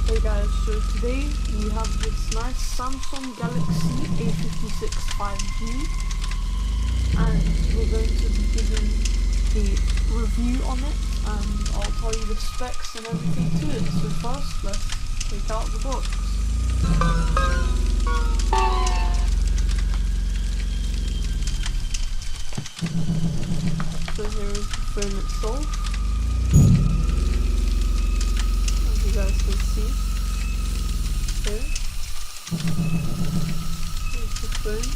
Hey guys, so today we have this nice Samsung Galaxy A56 5G and we're going to be giving the review on it and I'll tell you the specs and everything to it. So first, let's take out the box. So here is the phone itself. As you guys can see, here is the phone.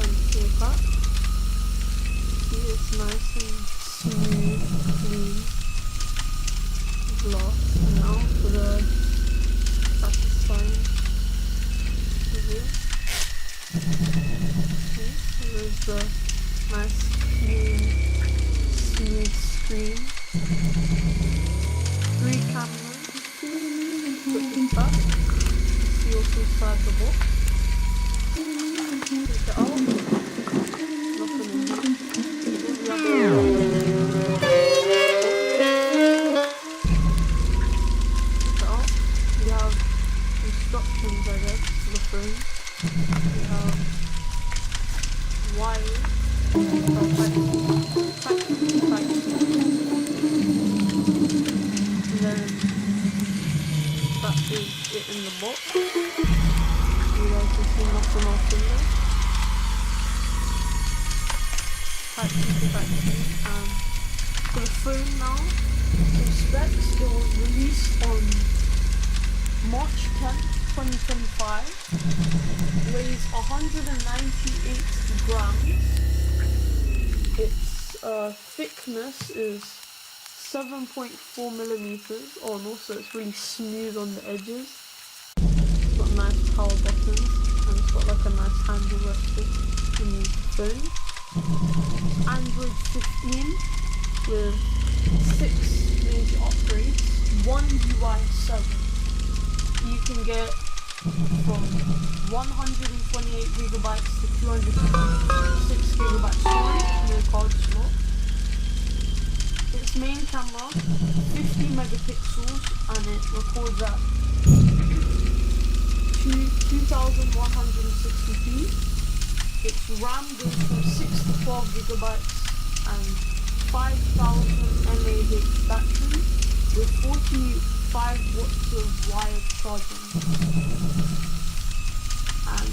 And see that. See, it's nice and smooth, clean glass. And now for the satisfying review. There is the nice, clean, smooth screen. 3 cameras. Put this back. See what's inside the box. Take it out. Nothing in here. Take it out. We have instructions, I guess, for the phone. We have wires. And then that is it in the box. You guys can see nothing else in there. And for the phone now, some specs. It was released on March 10th, 2025. Weighs 198 grams. Its thickness is 7.4 millimeters. Oh, and also it's really smooth on the edges. It's got nice power buttons and it's got like a nice handle rest when you use the phone. Android 15 with 6 major upgrades, 1 UI 7. You can get from 128 gigabytes to 256 gigabytes storage, no card slot. Its main camera, 50 megapixels, and it records at 2160p. Its RAM goes from 6 to 12 gigabytes and 5000 mAh battery with 45 watts of wired charging. And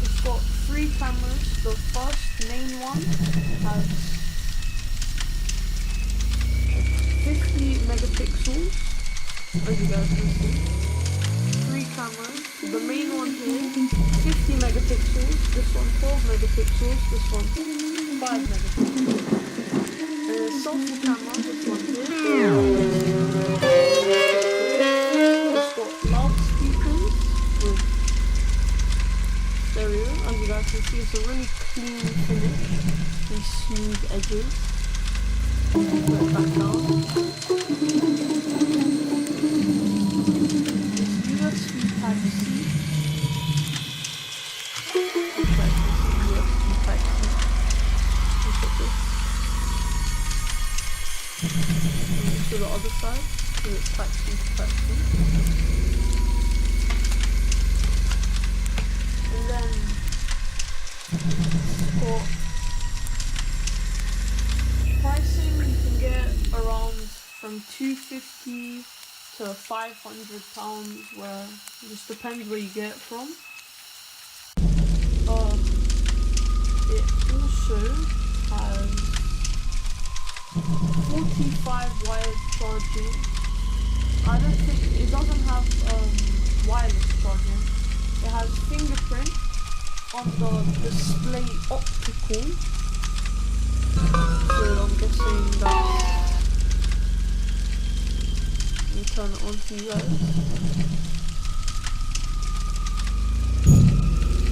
it's got 3 cameras. The first main one has 50 megapixels, as you guys can see. 3 cameras. The main one here, 50 megapixels. This one 12 megapixels. This one 5 megapixels. And the selfie camera, this one here. It's got loudspeakers with stereo. As you guys can see, it's a really clean finish and smooth edges. Put it back down. It's USB Type-C. USB Type-C. Look at this. And to the other side, so it's Type-C to Type-C. And then for pricing, you can get around from £250 to £500, where it just depends where you get it from. It also has 45 wired charging. I don't think it doesn't have wireless charging. It has fingerprint on the display optical. So I'm guessing that. Let me turn it on for you guys.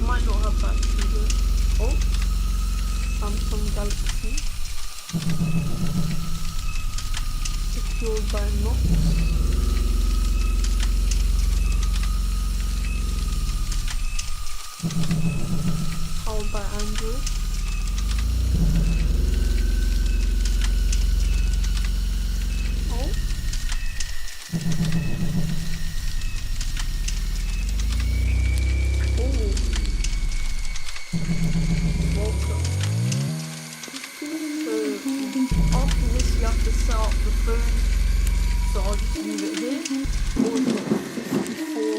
Might not have battery though. Oh, Samsung Galaxy. Secured by knots. Powered by Android. have to set up the phone, so I'll just leave it here. Or it's got 54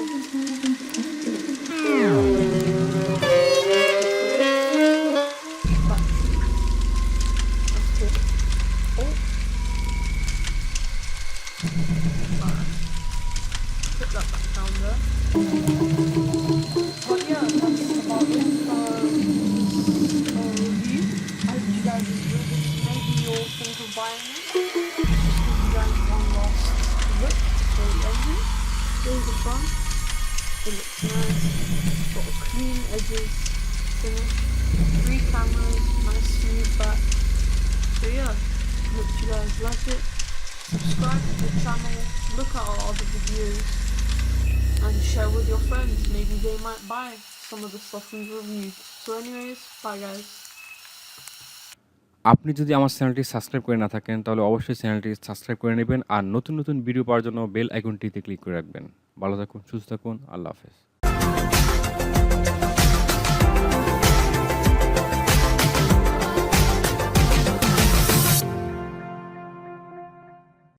battery. That's cool. Oh, alright. Put that back down there. But yeah, that's about it for review. I hope you guys enjoyed it. Maybe you'll think of buying it. Just give you guys one last look to show the engine. Here's the front. It looks nice. Got a clean edges finish. 3 cameras, nice smooth back. So yeah, hope you guys like it. Subscribe to the channel, look at our other videos, and share with your friends. Maybe they might buy some of the stuff we've reviewed. So anyways, bye guys. আপনি যদি আমার চ্যানেলটি subscribe করে না থাকেন তাহলে অবশ্যই চ্যানেলটি সাবস্ক্রাইব করে নেবেন আর নতুন নতুন ভিডিও পাওয়ার জন্য বেল আইকনটিতে ক্লিক করে রাখবেন। ভালো থাকুন, সুস্থ থাকুন, আল্লাহ হাফেজ।